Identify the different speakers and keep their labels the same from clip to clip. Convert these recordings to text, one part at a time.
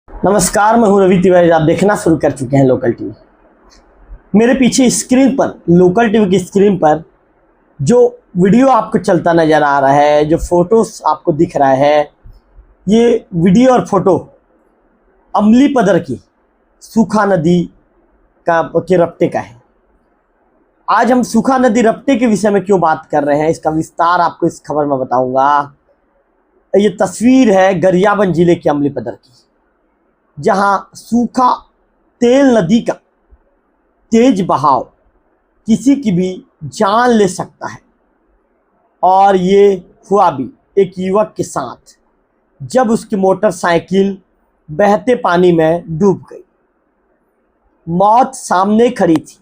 Speaker 1: नमस्कार, मैं हूं रवि तिवारी। आप देखना शुरू कर चुके हैं लोकल टीवी। मेरे पीछे स्क्रीन पर, लोकल टीवी की स्क्रीन पर जो वीडियो आपको चलता नज़र आ रहा है, जो फोटोस आपको दिख रहा है, ये वीडियो और फोटो अमलीपदर की सूखा नदी के रपटे का है। आज हम सूखा नदी रपटे के विषय में क्यों बात कर रहे हैं, इसका विस्तार आपको इस खबर में बताऊंगा। ये तस्वीर है गरियाबंद जिले के अमलीपदर की, जहां सूखा तेल नदी का तेज बहाव किसी की भी जान ले सकता है। और ये हुआ भी एक युवक के साथ, जब उसकी मोटरसाइकिल बहते पानी में डूब गई। मौत सामने खड़ी थी,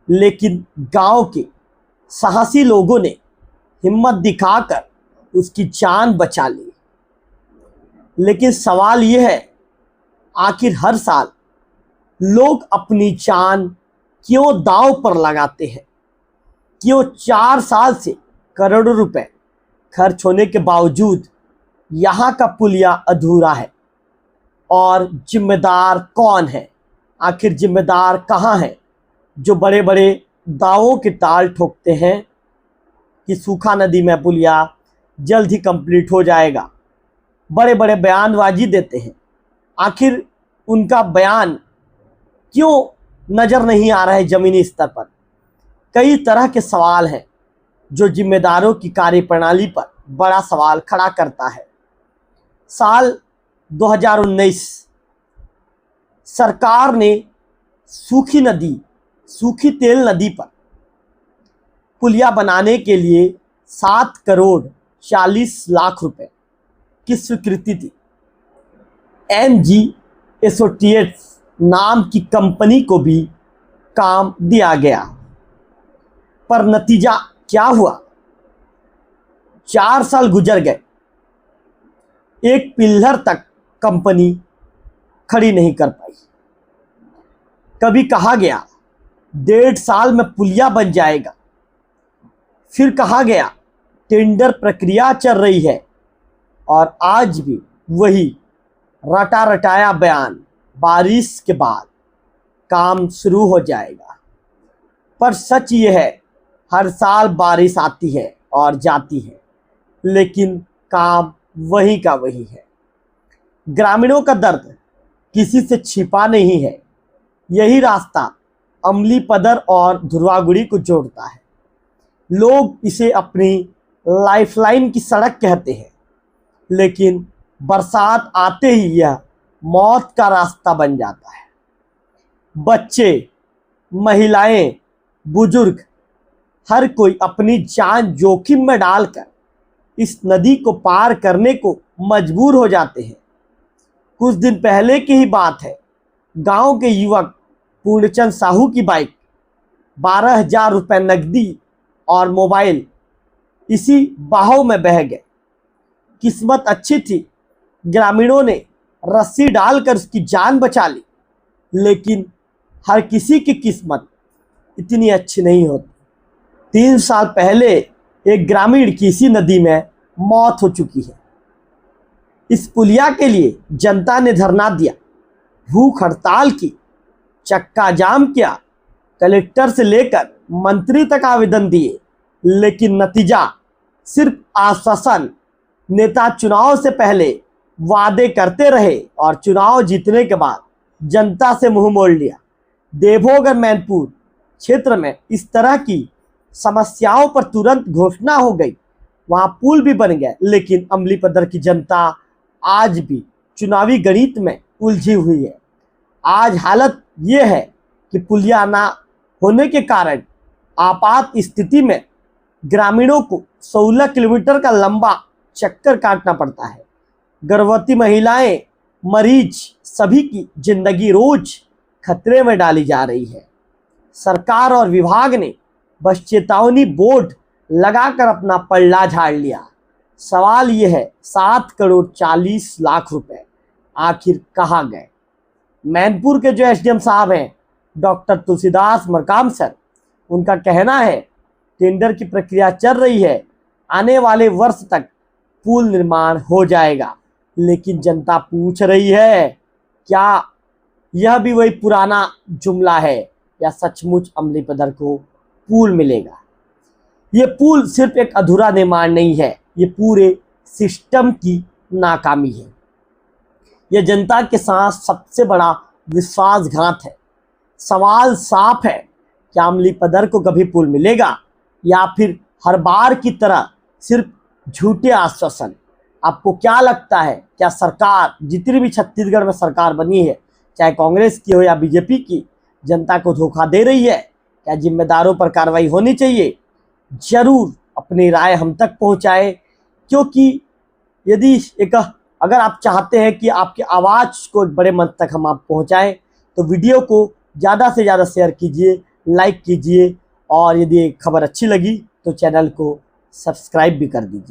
Speaker 1: लेकिन गांव के साहसी लोगों ने हिम्मत दिखाकर उसकी जान बचा ली। लेकिन सवाल यह है, आखिर हर साल लोग अपनी जान क्यों दांव पर लगाते हैं? क्यों 4 साल से करोड़ों रुपए खर्च होने के बावजूद यहाँ का पुलिया अधूरा है? और जिम्मेदार कौन है? आखिर जिम्मेदार कहाँ है जो बड़े बड़े दावों के ताल ठोकते हैं कि सूखा नदी में पुलिया जल्द ही कंप्लीट हो जाएगा? बड़े बड़े बयानबाजी देते हैं, आखिर उनका बयान क्यों नज़र नहीं आ रहा है ज़मीनी स्तर पर? कई तरह के सवाल हैं जो जिम्मेदारों की कार्यप्रणाली पर बड़ा सवाल खड़ा करता है। साल 2019 सरकार ने सूखी तेल नदी पर पुलिया बनाने के लिए 7 करोड़ 40 लाख रुपए की स्वीकृति दी। MG एसोसिएट्स नाम की कंपनी को भी काम दिया गया, पर नतीजा क्या हुआ? 4 साल गुजर गए, एक पिल्लर तक कंपनी खड़ी नहीं कर पाई। कभी कहा गया 1.5 साल में पुलिया बन जाएगा, फिर कहा गया टेंडर प्रक्रिया चल रही है, और आज भी वही रटा रटाया बयान, बारिश के बाद काम शुरू हो जाएगा। पर सच ये है, हर साल बारिश आती है और जाती है, लेकिन काम वही का वही है। ग्रामीणों का दर्द किसी से छिपा नहीं है। यही रास्ता अमलीपदर और धुर्वागुड़ी को जोड़ता है। लोग इसे अपनी लाइफलाइन की सड़क कहते हैं, लेकिन बरसात आते ही यह मौत का रास्ता बन जाता है। बच्चे, महिलाएं, बुजुर्ग, हर कोई अपनी जान जोखिम में डालकर इस नदी को पार करने को मजबूर हो जाते हैं। कुछ दिन पहले की ही बात है, गांव के युवक पूर्णचंद साहू की बाइक, 12,000 रुपये नकदी और मोबाइल इसी बहाव में बह गए। किस्मत अच्छी थी, ग्रामीणों ने रस्सी डालकर उसकी जान बचा ली, लेकिन हर किसी की किस्मत इतनी अच्छी नहीं होती। 3 साल पहले एक ग्रामीण की इसी नदी में मौत हो चुकी है। इस पुलिया के लिए जनता ने धरना दिया, भूख हड़ताल की, चक्का जाम किया, कलेक्टर से लेकर मंत्री तक आवेदन दिए, लेकिन नतीजा सिर्फ आश्वासन। नेता चुनाव से पहले वादे करते रहे और चुनाव जीतने के बाद जनता से मुंह मोड़ लिया। देवभोग और मैनपुर क्षेत्र में इस तरह की समस्याओं पर तुरंत घोषणा हो गई, वहां पुल भी बन गए, लेकिन अमलीपदर की जनता आज भी चुनावी गणित में उलझी हुई है। आज हालत ये है कि पुलिया ना होने के कारण आपात स्थिति में ग्रामीणों को 16 किलोमीटर का लंबा चक्कर काटना पड़ता है। गर्भवती महिलाएं, मरीज, सभी की जिंदगी रोज खतरे में डाली जा रही है। सरकार और विभाग ने बस चेतावनी बोर्ड लगाकर अपना पल्ला झाड़ लिया। सवाल यह है, 7 करोड़ 40 लाख रुपए आखिर कहाँ गए? मैनपुर के जो SDM साहब हैं, डॉक्टर तुलसीदास मरकाम सर, उनका कहना है टेंडर की प्रक्रिया चल रही है, आने वाले वर्ष तक पुल निर्माण हो जाएगा। लेकिन जनता पूछ रही है क्या यह भी वही पुराना जुमला है या सचमुच अमलीपदर को पुल मिलेगा? ये पुल सिर्फ एक अधूरा निर्माण नहीं है, ये पूरे सिस्टम की नाकामी है। यह जनता के साथ सबसे बड़ा विश्वासघात है। सवाल साफ है, क्या अमलीपदर को कभी पुल मिलेगा या फिर हर बार की तरह सिर्फ झूठे आश्वासन? आपको क्या लगता है, क्या सरकार, जितनी भी छत्तीसगढ़ में सरकार बनी है, चाहे कांग्रेस की हो या बीजेपी की, जनता को धोखा दे रही है? क्या जिम्मेदारों पर कार्रवाई होनी चाहिए? जरूर अपनी राय हम तक पहुंचाए, क्योंकि यदि अगर आप चाहते हैं कि आपकी आवाज़ को एक बड़े मंच तक हम आप पहुंचाएं, तो वीडियो को ज़्यादा से ज़्यादा शेयर कीजिए, लाइक कीजिए, और यदि खबर अच्छी लगी तो चैनल को सब्सक्राइब भी कर दीजिए।